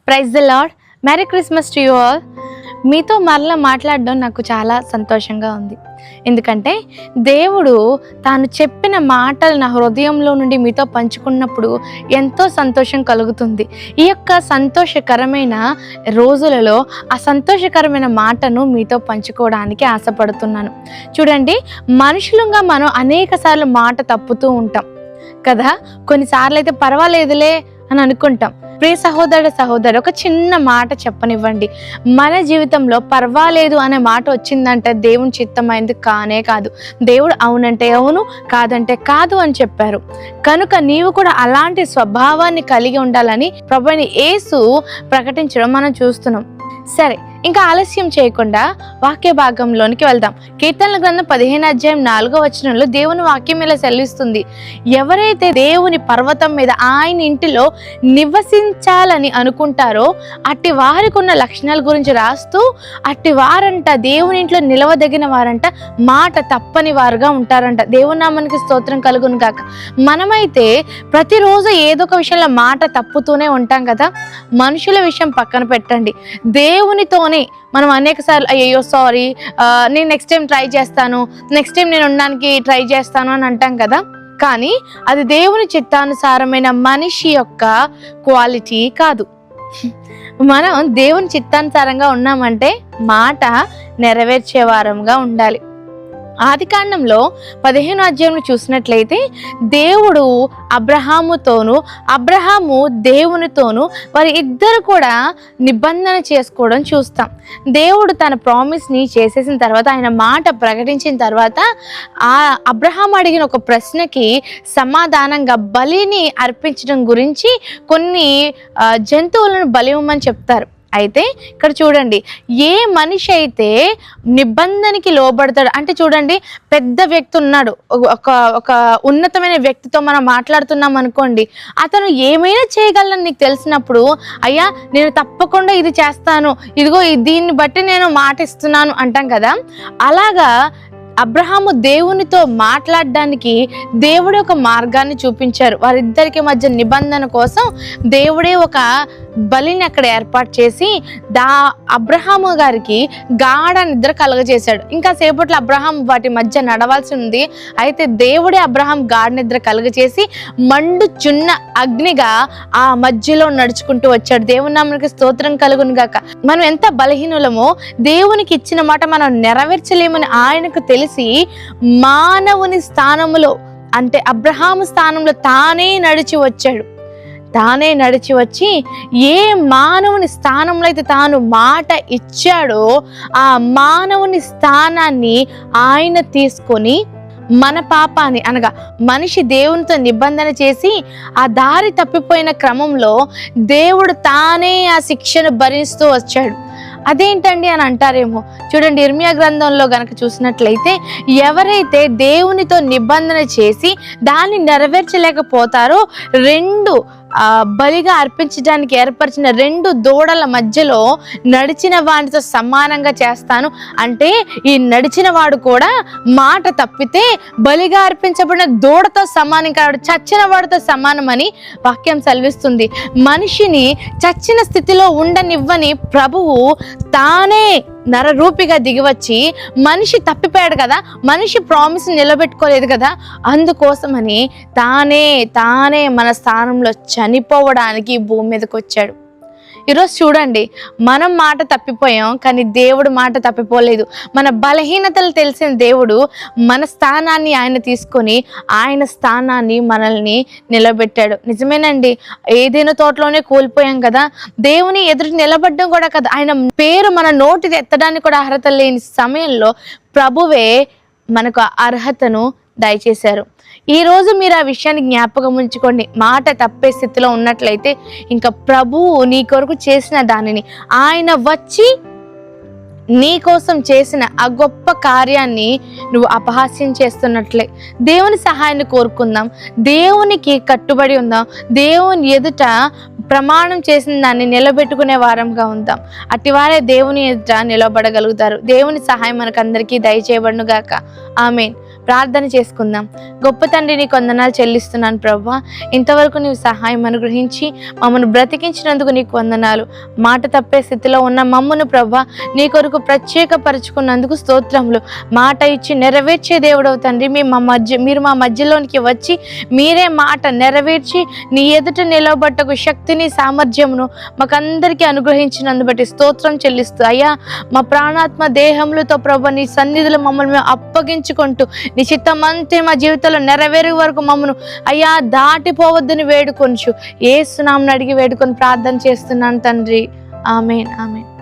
Praise the Lord. Merry Christmas to you all. మీతో మరలా మాట్లాడడం నాకు చాలా సంతోషంగా ఉంది. ఎందుకంటే దేవుడు తాను చెప్పిన మాటలు నా హృదయంలో నుండి మీతో పంచుకున్నప్పుడు ఎంతో సంతోషం కలుగుతుంది. ఈ యొక్క సంతోషకరమైన రోజులలో ఆ సంతోషకరమైన మాటను మీతో పంచుకోవడానికి ఆశపడుతున్నాను. చూడండి, మనుషులుగా మనం అనేక సార్లు మాట తప్పుతూ ఉంటాం కదా. కొన్నిసార్లు అయితే పర్వాలేదులే అని అనుకుంటాం. ప్రియ సహోదరు, ఒక చిన్న మాట చెప్పనివ్వండి. మన జీవితంలో పర్వాలేదు అనే మాట వచ్చిందంటే దేవుని చిత్తమైంది కానే కాదు. దేవుడు అవునంటే అవును, కాదంటే కాదు అని చెప్పారు. కనుక నీవు కూడా అలాంటి స్వభావాన్ని కలిగి ఉండాలని ప్రభువైన యేసు ప్రకటించడం మనం చూస్తున్నాం. సరే, ఇంకా ఆలస్యం చేయకుండా వాక్య భాగంలోనికి వెళ్దాం. కీర్తనల గ్రంథం 15:4 దేవుని వాక్యం ఇలా సెలవిస్తుంది. ఎవరైతే దేవుని పర్వతం మీద ఆయన ఇంటిలో నివసించాలని అనుకుంటారో అట్టి వారికి ఉన్న లక్షణాల గురించి రాస్తూ, అట్టి వారంట దేవుని ఇంట్లో నిలవదగిన వారంట, మాట తప్పని వారుగా ఉంటారంట. దేవుని నామానికి స్తోత్రం కలుగును గాక. మనమైతే ప్రతిరోజు ఏదో ఒక విషయంలో మాట తప్పుతూనే ఉంటాం కదా. మనుషుల విషయం పక్కన పెట్టండి, దేవునితోనే మనం అనేక సార్లు అయ్యో సారీ, నేను నెక్స్ట్ టైం ట్రై చేస్తాను, నెక్స్ట్ టైం నేను ఉండడానికి ట్రై చేస్తాను అని అంటాం కదా. కానీ అది దేవుని చిత్తానుసారమైన మనిషి యొక్క క్వాలిటీ కాదు. మనం దేవుని చిత్తానుసారంగా ఉన్నామంటే మాట నెరవేర్చే వారంగా ఉండాలి. ఆదికాండంలో 15 చూసినట్లయితే దేవుడు అబ్రహాము దేవునితోనూ వారి ఇద్దరు కూడా నిబంధన చేసుకోవడం చూస్తాం. దేవుడు తన ప్రామిస్ని చేసేసిన తర్వాత, ఆయన మాట ప్రకటించిన తర్వాత, ఆ అబ్రహాము అడిగిన ఒక ప్రశ్నకి సమాధానంగా బలిని అర్పించడం గురించి కొన్ని జంతువులను బలి ఇవ్వమని చెప్తారు. అయితే ఇక్కడ చూడండి, ఏ మనిషి అయితే నిబంధనకి లోబడతాడు అంటే, చూడండి, పెద్ద వ్యక్తి ఉన్నాడు, ఒక ఉన్నతమైన వ్యక్తితో మనం మాట్లాడుతున్నాం అనుకోండి, అతను ఏమైనా చేయగలను నీకు తెలిసినప్పుడు, అయ్యా నేను తప్పకుండా ఇది చేస్తాను, ఇదిగో దీన్ని బట్టి నేను మాట ఇస్తున్నాను అంటాం కదా. అలాగా అబ్రహాము దేవునితో మాట్లాడడానికి దేవుడే ఒక మార్గాన్ని చూపించారు. వారిద్దరికి మధ్య నిబంధన కోసం దేవుడే ఒక బలిని అక్కడ ఏర్పాటు చేసి అబ్రహాము గారికి గాఢ నిద్ర కలగజేశాడు. ఇంకా సేపట్లో అబ్రహాం వాటి మధ్య నడవాల్సి ఉంది. అయితే దేవుడే అబ్రహాం గాఢ నిద్ర కలగజేసి మండుచున్న అగ్నిగా ఆ మధ్యలో నడుచుకుంటూ వచ్చాడు. దేవుని నామానికి స్తోత్రం కలుగును గాక. మనం ఎంత బలహీనులమో, దేవునికి ఇచ్చిన మాట మనం నెరవేర్చలేమని ఆయనకు తెలిసి మానవుని స్థానంలో, అంటే అబ్రహాము స్థానంలో తానే నడిచి వచ్చి ఏ మానవుని స్థానంలో అయితే తాను మాట ఇచ్చాడో ఆ మానవుని స్థానాన్ని ఆయన తీసుకొని మన పాపాన్ని, అనగా మనిషి దేవునితో నిబంధన చేసి ఆ దారి తప్పిపోయిన క్రమంలో దేవుడు తానే ఆ శిక్షను భరిస్తూ వచ్చాడు. అదేంటండి అని అంటారేమో. చూడండి, ఇర్మియా గ్రంథంలో గనక చూసినట్లయితే, ఎవరైతే దేవునితో నిబంధన చేసి దాన్ని నెరవేర్చలేకపోతారో, బలిగా అర్పించడానికి ఏర్పరిచిన 2 దూడల మధ్యలో నడిచిన వాడితో సమానంగా చేస్తాను. అంటే ఈ నడిచిన వాడు కూడా మాట తప్పితే బలిగా అర్పించబడిన దూడతో సమానం కాడు, చచ్చిన వాడితో సమానమని వాక్యం సెలవిస్తుంది. మనిషిని చచ్చిన స్థితిలో ఉండనివ్వని ప్రభువు తానే నరరూపిగా దిగివచ్చి, మనిషి తప్పిపోయాడు కదా, మనిషి ప్రామిస్ నిలబెట్టుకోలేదు కదా, అందుకోసమని తానే మన స్థానంలో చనిపోవడానికి భూమి మీదకి వచ్చాడు. ఈరోజు చూడండి, మనం మాట తప్పిపోయాం, కానీ దేవుడు మాట తప్పిపోలేదు. మన బలహీనతలు తెలిసిన దేవుడు మన స్థానాన్ని ఆయన తీసుకొని ఆయన స్థానాన్ని మనల్ని నిలబెట్టాడు. నిజమేనండి, ఏదైనా తోటలోనే కోల్పోయాం కదా, దేవుని ఎదురు నిలబడడం కూడా కదా, ఆయన పేరు మన నోటి ఎత్తడానికి కూడా అర్హత లేని సమయంలో ప్రభువే మనకు అర్హతను దయచేశారు. ఈరోజు మీరు ఆ విషయాన్ని జ్ఞాపకం ఉంచుకోండి. మాట తప్పే స్థితిలో ఉన్నట్లయితే ఇంకా ప్రభువు నీ కొరకు చేసిన దానిని, ఆయన వచ్చి నీ కోసం చేసిన ఆ గొప్ప కార్యాన్ని నువ్వు అపహాస్యం చేస్తున్నట్లే. దేవుని సహాయాన్ని కోరుకుందాం, దేవునికి కట్టుబడి ఉందాం, దేవుని ఎదుట ప్రమాణం చేసిన దాన్ని నిలబెట్టుకునే వారంగా ఉందాం. అటివారే దేవుని ఎదుట నిలబడగలుగుతారు. దేవుని సహాయం మనకు అందరికీ దయచేయబడును గాక. ఆమేన్. ప్రార్థన చేసుకుందాం. గొప్ప తండ్రి, నీకు వందనాలు చెల్లిస్తున్నాను ప్రభువా. ఇంతవరకు నీవు సహాయం అనుగ్రహించి మమ్మల్ని బ్రతికించినందుకు నీకు వందనాలు. మాట తప్పే స్థితిలో ఉన్న మమ్మను ప్రభువా నీ కొరకు ప్రత్యేకపరుచుకున్నందుకు స్తోత్రములు. మాట ఇచ్చి నెరవేర్చే దేవుడవు తండ్రి. మీరు మా మధ్యలోనికి వచ్చి మీరే మాట నెరవేర్చి నీ ఎదుట నిలబట్టకు శక్తిని సామర్థ్యమును మాకందరికీ అనుగ్రహించినందు బట్టి స్తోత్రం చెల్లిస్తూ అయ్యా, మా ప్రాణాత్మ దేహములతో ప్రభువా నీ సన్నిధిలో మమ్మల్ని మేము అప్పగించుకుంటూ నీ చిత్తం అంతే మా జీవితంలో నెరవేరే వరకు మమ్మను అయ్యా దాటిపోవద్దని వేడుకొంచు. యేసు నామమున అడిగి వేడుకొని ప్రార్థన చేస్తున్నాను తండ్రి. ఆమేన్. ఆమేన్.